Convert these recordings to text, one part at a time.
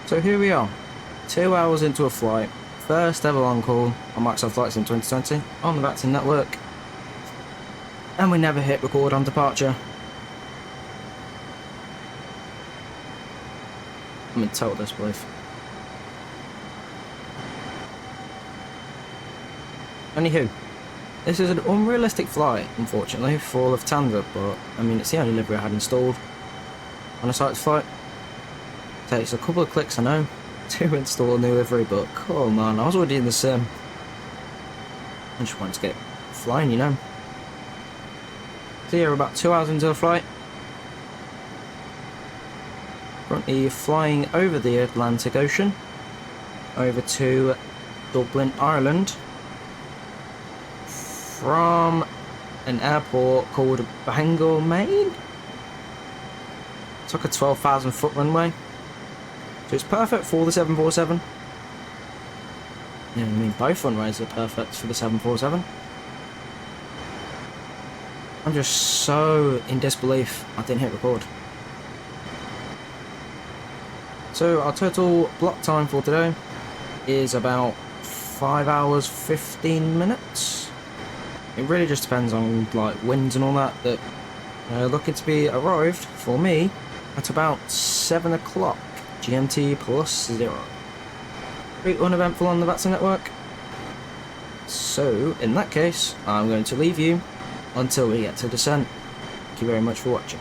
So here we are, 2 hours into a flight, first ever long haul on Microsoft Flights in 2020 on the VATSIM network, and we never hit record on departure. I'm in total disbelief. Anywho, this is an unrealistic flight, unfortunately, for Lufthansa, but I mean it's the only livery I had installed on a Cyprus flight. Takes a couple of clicks, I know, to install a new livery, but come on, I was already in the sim. I just wanted to get flying, you know. So yeah, we're about 2 hours into the flight. Currently flying over the Atlantic Ocean, over to Dublin, Ireland, from an airport called Bangor, Maine. It's like a 12,000 foot runway. So it's perfect for the 747. Yeah, I mean both runways are perfect for the 747. I'm just so in disbelief I didn't hit record. So our total block time for today is about 5 hours 15 minutes. It really just depends on like winds and all that, but looking to be arrived for me at about 7 o'clock GMT +0. Pretty uneventful on the VATSIM network. So in that case, I'm going to leave you until we get to descent. Thank you very much for watching.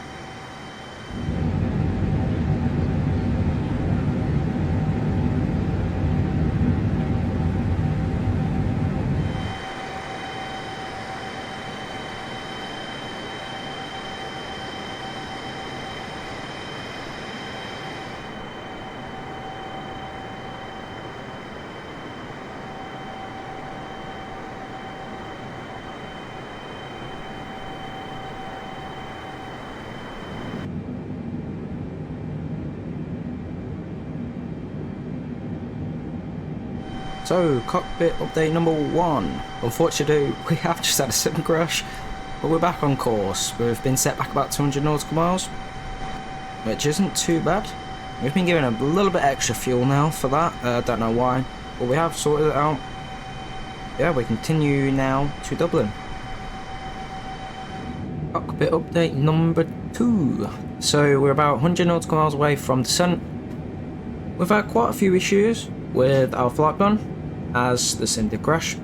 So, cockpit update number 1. Unfortunately, we have just had a sim crash, but we're back on course. We've been set back about 200 nautical miles, which isn't too bad. We've been given a little bit extra fuel now for that, don't know why, but we have sorted it out. Yeah, we continue now to Dublin. Cockpit update number 2. So, we're about 100 nautical miles away from descent. We've had quite a few issues with our flight plan, as the sim did crash,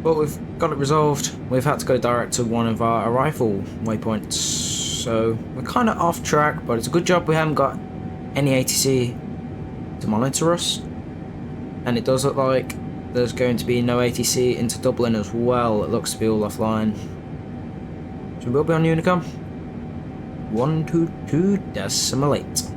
but we've got it resolved. We've had to go direct to one of our arrival waypoints, so we're kind of off track, but it's a good job we haven't got any ATC to monitor us, and it does look like there's going to be no ATC into Dublin as well. It looks to be all offline, so we'll be on Unicom 122.8.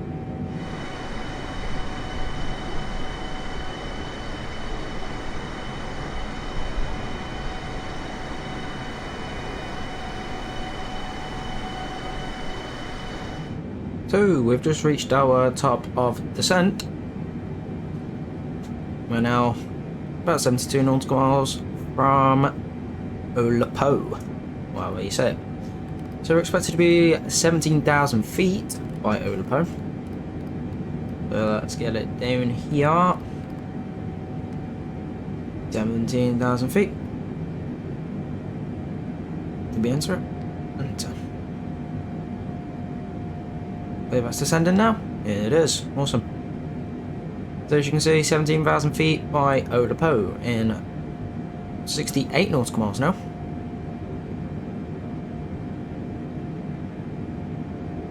So we've just reached our top of descent. We're now about 72 nautical miles from Olapo, however you say it. So we're expected to be 17,000 feet by Olapo. So let's get it down here. 17,000 feet. Did we enter it? Enter. I believe that's descending now. It is. Awesome. So as you can see, 17,000 feet by Olapo in 68 nautical miles now.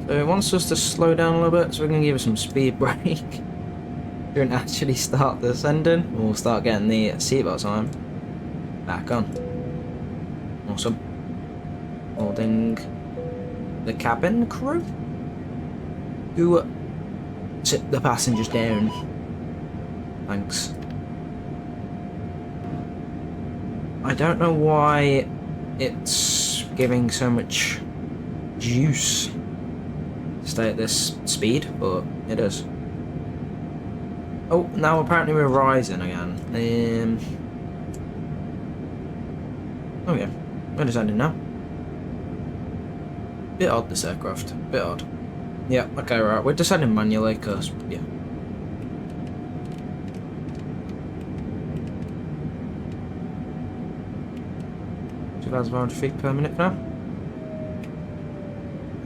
So it wants us to slow down a little bit, so we're going to give it some speed brake. Don't actually start descending. We'll start getting the seatbelt time back on. Awesome. Holding the cabin crew to sit the passengers down. Thanks. I don't know why it's giving so much juice to stay at this speed, but it is. Oh, now apparently we're rising again. Oh yeah, we're descending now. Bit odd, this aircraft. Bit odd. Yeah, okay, right. We're descending manually, because, yeah. 2,500 feet per minute now.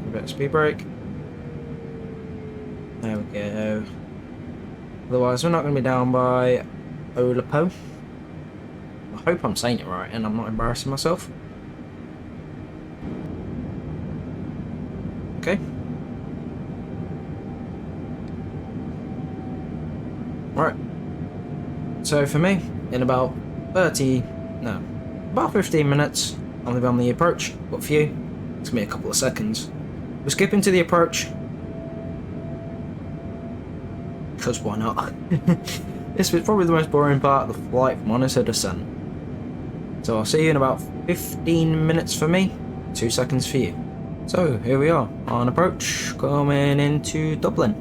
A bit of speed brake. There we go. Otherwise, we're not going to be down by Olapo. I hope I'm saying it right and I'm not embarrassing myself. Okay. Right. So for me, in about 15 minutes, I'm going to be on the approach. But for you, it's going to be a couple of seconds. We're skipping to the approach. Because why not? This was probably the most boring part of the flight from honest to descent. So I'll see you in about 15 minutes for me, 2 seconds for you. So here we are on approach, coming into Dublin.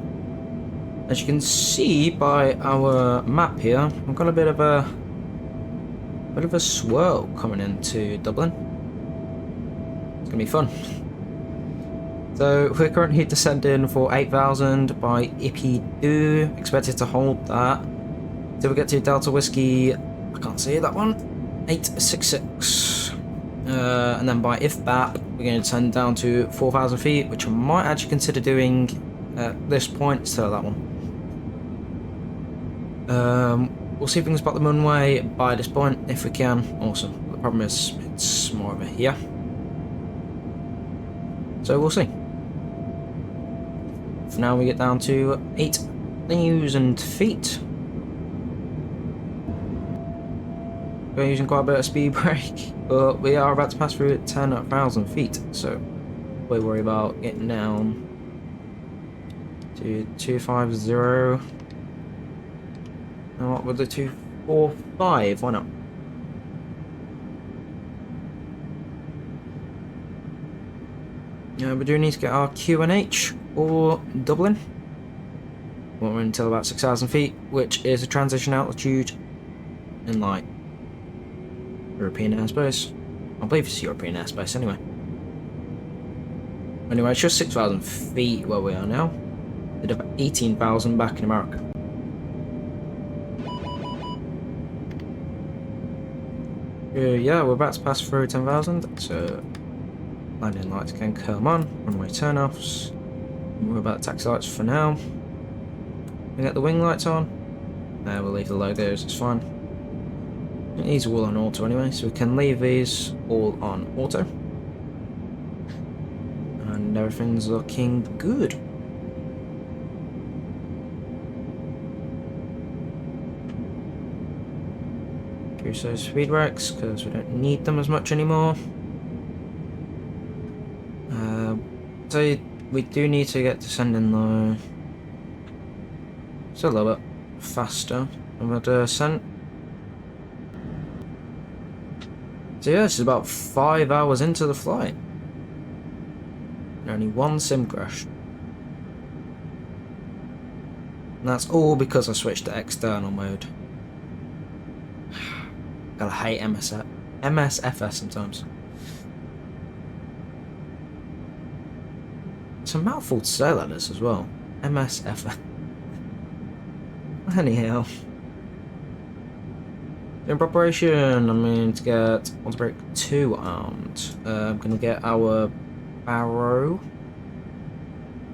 As you can see by our map here, we've got a bit of a swirl coming into Dublin. It's gonna be fun. So we're currently descending for 8,000 by Ippy-Doo, expected to hold that till we get to Delta Whiskey, I can't see that one, 866. And then by IFBAP, we're going to descend down to 4,000 feet, which I might actually consider doing at this point, so that one. We'll see if we can spot the runway by this point, if we can, awesome. The problem is, it's more over here. So we'll see. For now we get down to 8,000 feet. We're using quite a bit of speed brake, but we are about to pass through 10,000 feet, so we worry about getting down to 250. And what would the 245? Why not? We do need to get our QNH or Dublin. We're until about 6,000 feet, which is a transition altitude in like European airspace. I believe it's European airspace anyway. Anyway, it's just 6,000 feet where we are now. Did about 18,000 back in America. Yeah, we're about to pass through 10,000, so landing lights can come on, runway turn-offs. We're about taxi lights for now. We get the wing lights on. We'll leave the logos, it's fine. These are all on auto anyway, so we can leave these all on auto. And everything's looking good. Use those speed brakes because we don't need them as much anymore. So we do need to get descending though. It's a little bit faster than the descent. So yeah, this is about 5 hours into the flight. And only one sim crashed. And that's all because I switched to external mode. Gotta hate MSFS sometimes. It's a mouthful to say like this as well. MSFS. Anyhow. In preparation, I'm going to get onto break 2 armed. I'm going to get our Barrow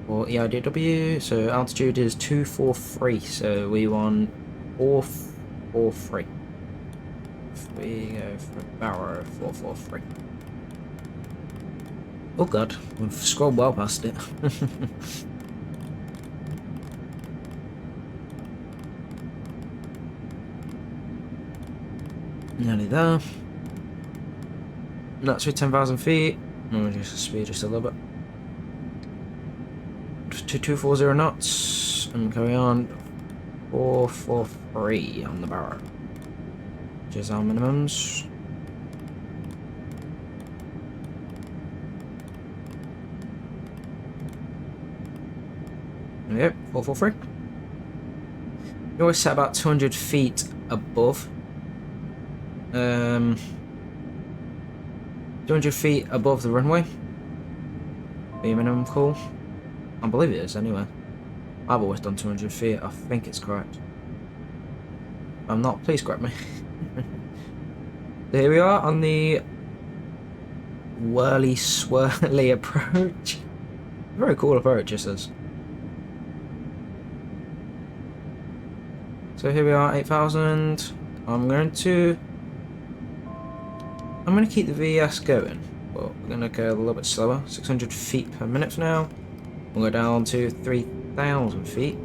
or EIDW. So altitude is 243. So we want 443. We go for Barrow 443. Oh god, we've scrolled well past it. Nearly there. That's with 10,000 feet. I'm going to just speed just a little bit. To 240 knots. And carry on. 443 on the Barrow. Which is our minimums. Yep, 443. You always set about 200 feet above. 200 feet above the runway. Be minimum call. I believe it is anyway. I've always done 200 feet. I think it's correct. If I'm not, please correct me. Here we are on the whirly swirly approach. Very cool approach, this is. So here we are, 8,000. I'm going to keep the VS going, but we're going to go a little bit slower. 600 feet per minute for now. We'll go down to 3,000 feet.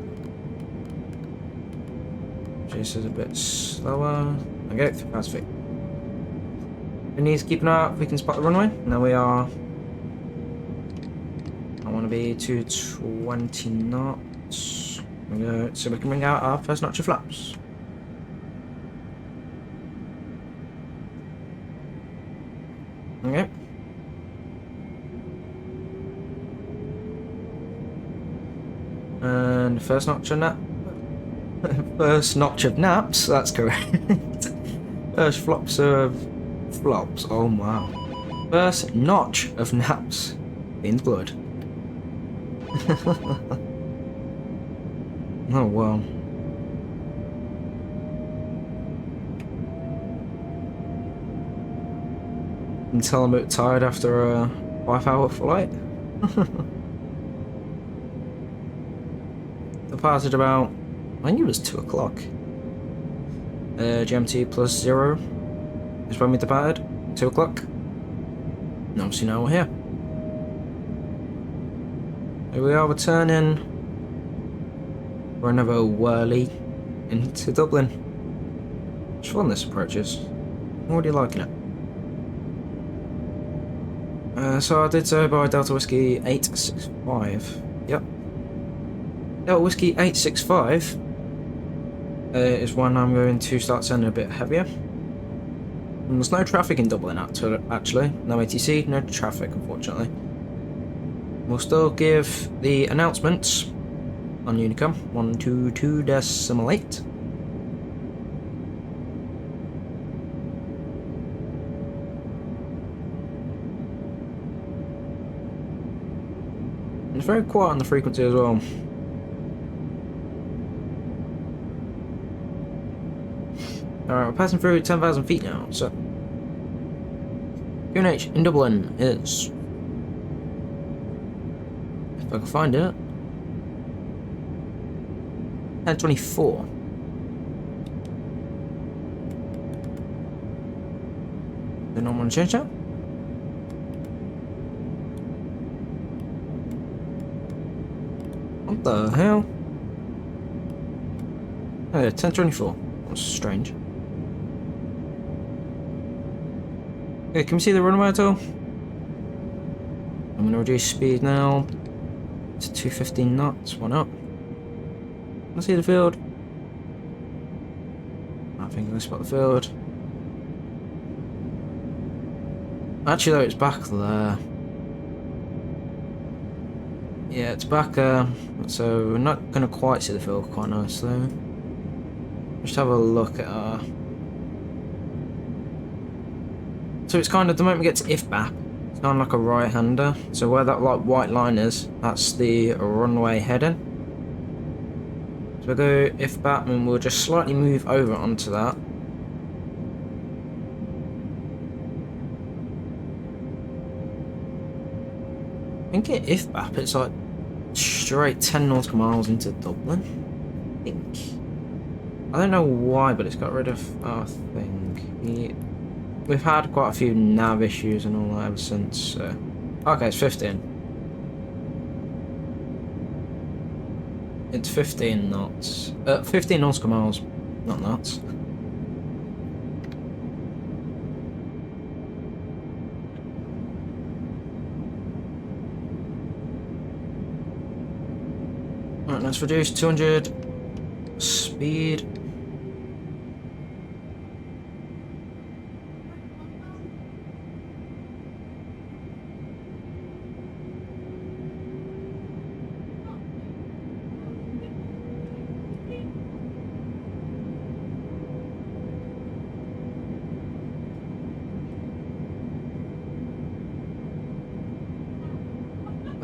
This is a bit slower. Okay, 3,000 feet. We need to keep an eye out if we can spot the runway. Now we are. I want to be 220 knots. So we can bring out our first notch of flaps. Okay. And first notch of nap. First notch of naps. That's correct. First flops. Oh wow. First notch of naps in blood. Oh wow. You can tell I'm a bit tired after a 5-hour flight. Departed about, I think it was 2 o'clock. GMT plus 0 is when we departed. 2 o'clock. And obviously now we're here. Here we are returning for another whirly into Dublin. It's fun, this approach is. I'm already liking it. So I did so by Delta Whiskey 865. Yep. Delta Whiskey 865 is one I'm going to start sending a bit heavier. And there's no traffic in Dublin actually. No ATC, no traffic unfortunately. We'll still give the announcements on Unicom 122.8. It's very quiet on the frequency as well. Alright, we're passing through 10,000 feet now, so QNH in Dublin is, if I can find it, 1024. They don't want to change that? What the hell? Oh yeah, 1024. That's strange. Okay, can we see the runway at all? I'm gonna reduce speed now to 215 knots. Why not? Let's see the field. I think I can spot the field. Actually, though, it's back there. Yeah, it's back there. So we're not gonna quite see the field quite nicely. Just have a look at our. So it's kind of, the moment we get to IFBAP, it's kind of like a right-hander. So where that like white line is, that's the runway heading. So we'll go IFBAP and we'll just slightly move over onto that. I think at IFBAP it's like straight 10 nautical miles into Dublin, I think. I don't know why, but it's got rid of our thing. We've had quite a few nav issues and all that ever since, so. Okay, it's 15. It's 15 knots. 15 nautical miles, not knots. Right, let's reduce 200 speed.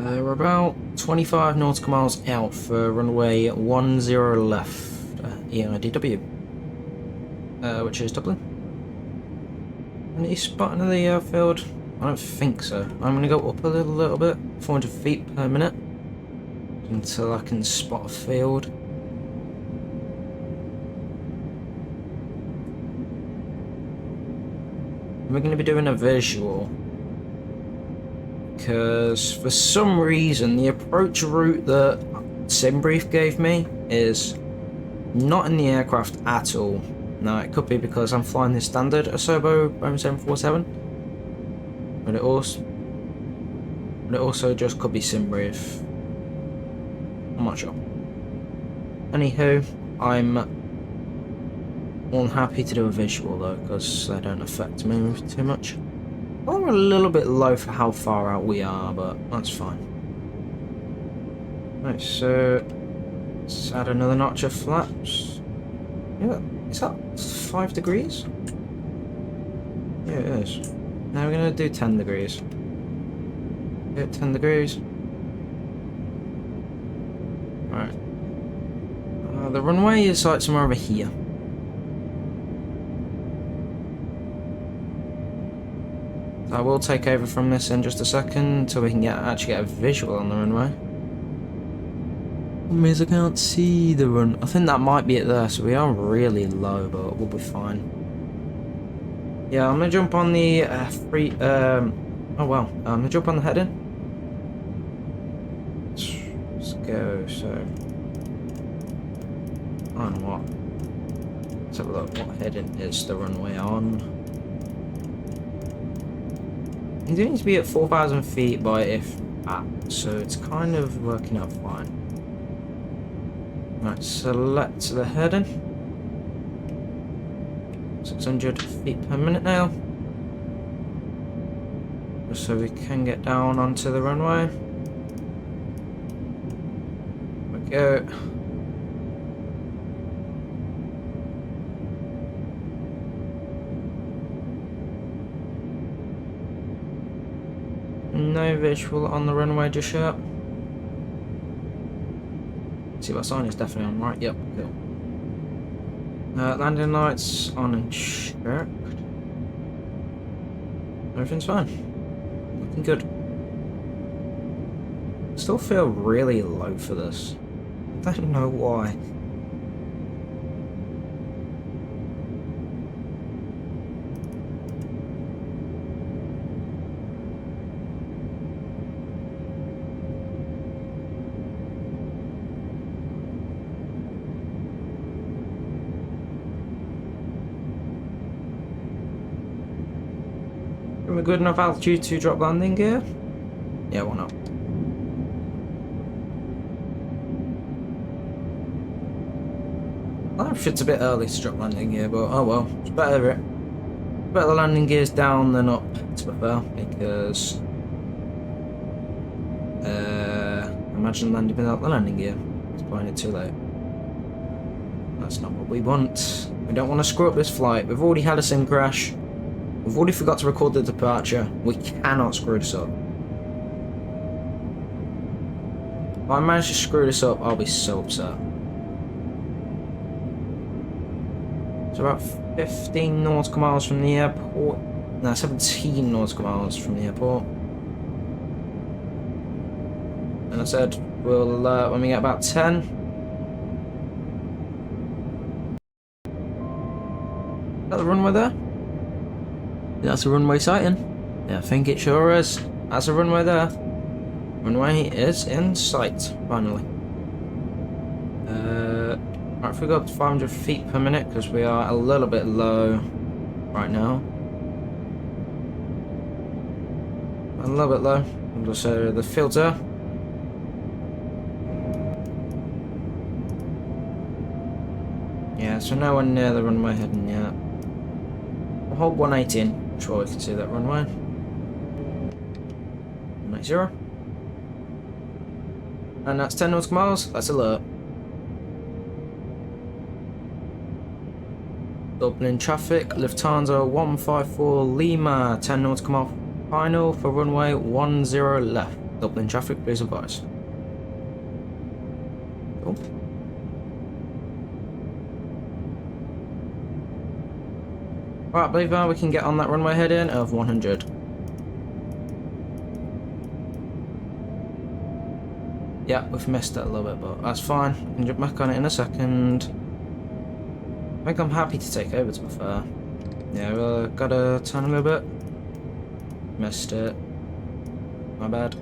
We're about 25 nautical miles out for runway 10 left, EIDW, which is Dublin. Any spotting of the field? I don't think so. I'm gonna go up a little bit, 400 feet per minute, until I can spot a field. We're gonna be doing a visual, because for some reason the approach route that SimBrief gave me is not in the aircraft at all. Now it could be because I'm flying the standard Asobo Boeing 747, but it also just could be SimBrief. I'm not sure. Anywho, I'm more than happy to do a visual though, because they don't affect me too much. We're a little bit low for how far out we are, but that's fine. Right, so let's add another notch of flaps. Yeah, is that 5 degrees? Yeah, it is. Now we're gonna do 10 degrees. Yeah, 10 degrees. Alright. The runway is like somewhere over here. I will take over from this in just a second until we can actually get a visual on the runway. Means I can't see the run. I think that might be it there, so we are really low, but we'll be fine. Yeah, I'm gonna jump on the oh well, I'm gonna jump on the heading. Let's go. So on what? Let's have a look. What heading is the runway on? It needs to be at 4,000 feet by if at, so it's kind of working out fine. Right, select the heading. 600 feet per minute now. Just so we can get down onto the runway. There we go. No visual on the runway just yet. See what sign is definitely on, right? Yep, cool. Landing lights on and checked. Everything's fine. Looking good. Still feel really low for this. I don't know why. Are we good enough altitude to drop landing gear? Yeah, why not? I think it's a bit early to drop landing gear, but oh well. It's better the landing gear's down than up, to be fair, because imagine landing without the landing gear. It's playing it too late. That's not what we want. We don't want to screw up this flight. We've already had a sim crash. We've already forgot to record the departure. We cannot screw this up. If I manage to screw this up, I'll be so upset. It's about 15 nautical miles from the airport. No, 17 nautical miles from the airport. And I said, we'll, when we get about 10. Is that the runway there? That's a runway sighting. Yeah, I think it sure is. That's a runway there. Runway is in sight, finally. Right, if we go up to 500 feet per minute, because we are a little bit low right now. A little bit low. And also the filter. Yeah, so nowhere near the runway heading yet. We'll hold 118. I'm sure we can see that runway. 180. And that's 10 nautical miles. That's alert. Dublin traffic, Lufthansa 154 Lima, 10 nautical mile final for runway 10 left. Dublin traffic, please advise. Cool. Right, I believe we can get on that runway heading of 100. Yeah, we've missed it a little bit, but that's fine. We can jump back on it in a second. I think I'm happy to take over, to be fair. Yeah, gotta turn a little bit. Missed it. My bad.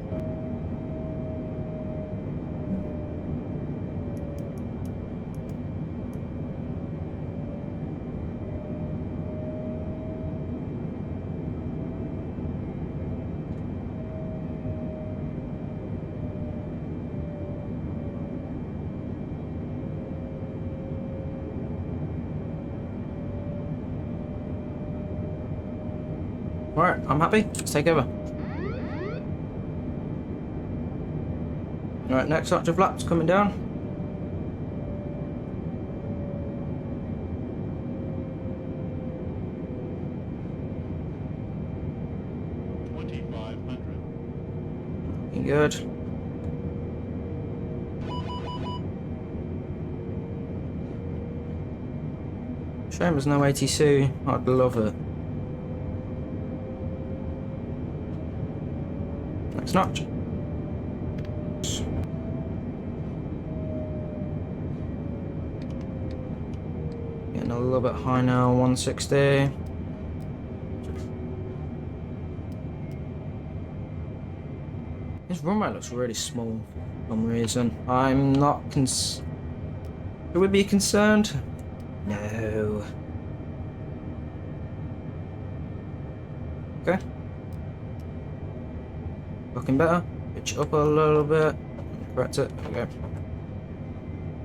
Alright, I'm happy. Let's take over. Alright, next batch of laps coming down. Looking good. Shame there's no ATC. I'd love it. Next notch. Getting a little bit high now, 160. This runway looks really small for some reason. I'm not Should we be concerned? No. Okay. Looking better. Pitch up a little bit. Correct it. Okay.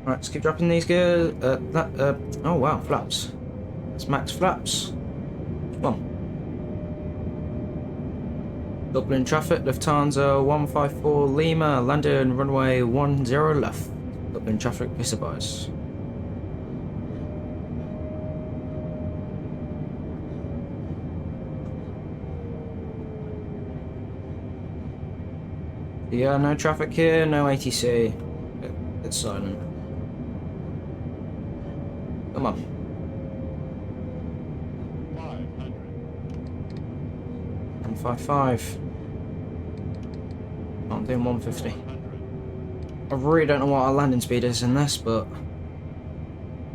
Right, let's keep dropping these gears. Oh wow, flaps. That's max flaps. Come on. Dublin traffic, Lufthansa 154 Lima, landing runway 10 left. Dublin traffic, visibize. Yeah, no traffic here, no ATC. It's silent. Come on. 155. I'm doing 150. I really don't know what our landing speed is in this, but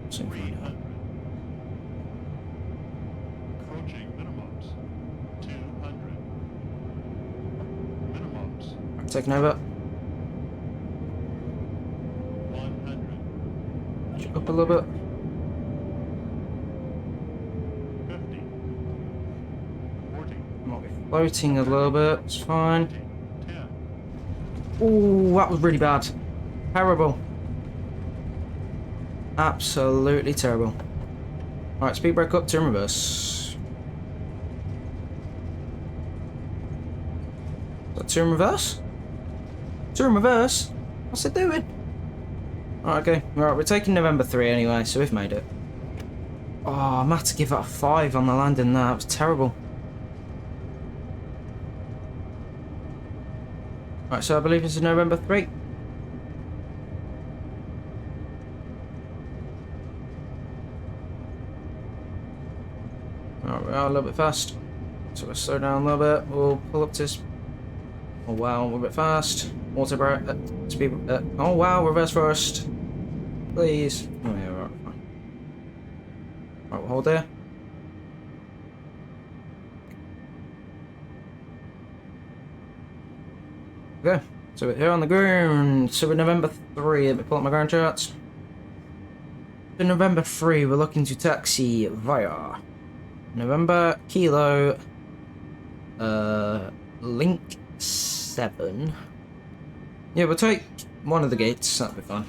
soon find out. Right, taking over. Jump up a little bit. Might be floating a little bit, it's fine. Ooh, that was really bad. Terrible. Absolutely terrible. Alright, speed brake up, turn reverse. Is that turn reverse? Turn reverse? What's it doing? Alright, okay. Alright, we're taking November 3 anyway, so we've made it. Oh, I'm had to give that a 5 on the landing there. That was terrible. Right, so I believe this is November 3. Alright, we are a little bit fast. So we'll slow down a little bit. We'll pull up to this. Oh wow, we're a bit fast. Auto brake. Speed. Oh wow, reverse first. Please. Oh yeah, alright, fine. Right, we'll hold there. Okay, so we're here on the ground. So we're November 3. Let me pull up my ground charts. So November 3, we're looking to taxi via November Kilo Link 7. Yeah, we'll take one of the gates, that'll be fine.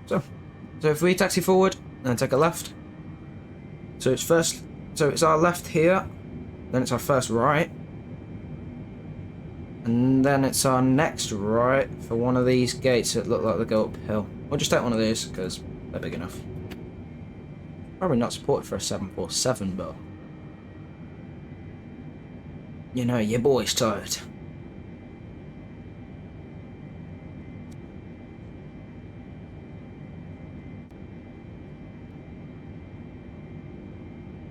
So if we taxi forward and take a left. So it's our left here, then it's our first right. And then it's our next right for one of these gates that look like they go uphill. We'll just take one of these because they're big enough. Probably not supported for a 747, but you know, your boy's tired.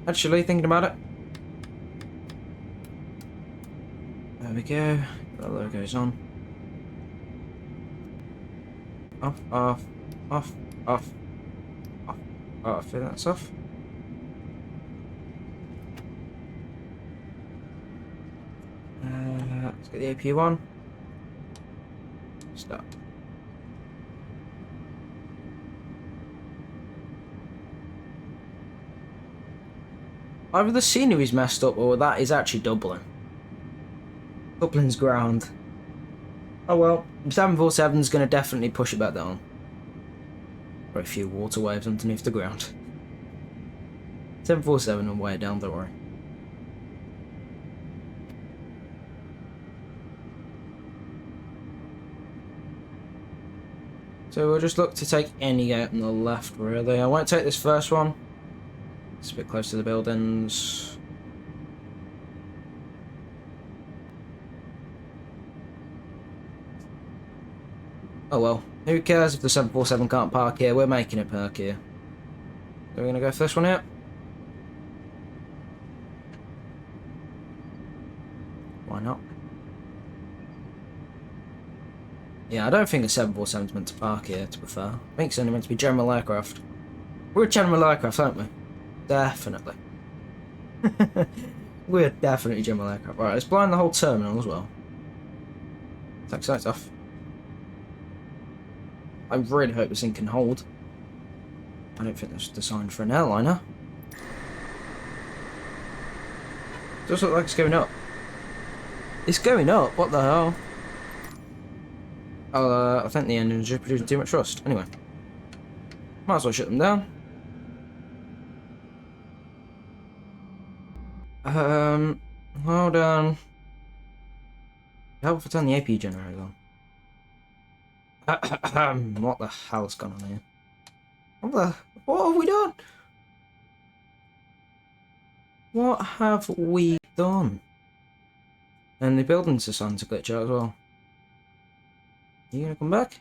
Actually, thinking about it. There we go. The logo's on. Off, off, off, off, off. Oh, I think that's off. Let's get the AP one. Stop. Either the scenery's messed up or that is actually Dublin. Dublin's ground. Oh well, the 747's going to definitely push it back down. Or a few water waves underneath the ground. 747 will weigh it down, don't worry. So we'll just look to take any out on the left, really. I won't take this first one. It's a bit close to the buildings. Oh well, who cares if the 747 can't park here? We're making it park here. So we're going to go for this one here. Why not? Yeah, I don't think a 747's meant to park here, to be fair. I think it's only meant to be general aircraft. We're a general aircraft, aren't we? Definitely. We're definitely general aircraft. Right, let's blind the whole terminal as well. Take sights off. I really hope this thing can hold. I don't think that's designed for an airliner. It does look like it's going up. It's going up? What the hell? I think the engine's just producing too much thrust. Anyway. Might as well shut them down. Hold on. How if I turn the AP generator on? What the hell's going on here? What have we done? What have we done? And the buildings are starting to glitch out as well. Are you gonna come back?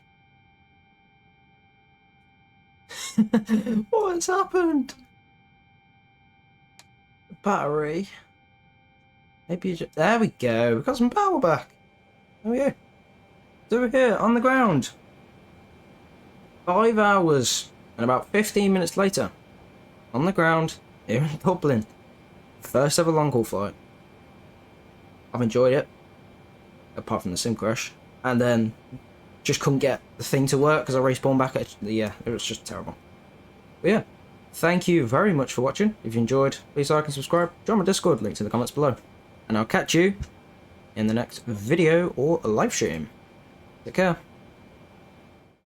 What's happened? Battery. Maybe there we go. We've got some power back. There we go. It's over here on the ground. 5 hours and about 15 minutes later, on the ground here in Dublin. First ever long haul flight. I've enjoyed it, apart from the sim crash, and then just couldn't get the thing to work because I respawned back at it was just terrible. But yeah, thank you very much for watching. If you enjoyed, please like and subscribe. Join my Discord, link in the comments below, and I'll catch you in the next video or live stream. Take care.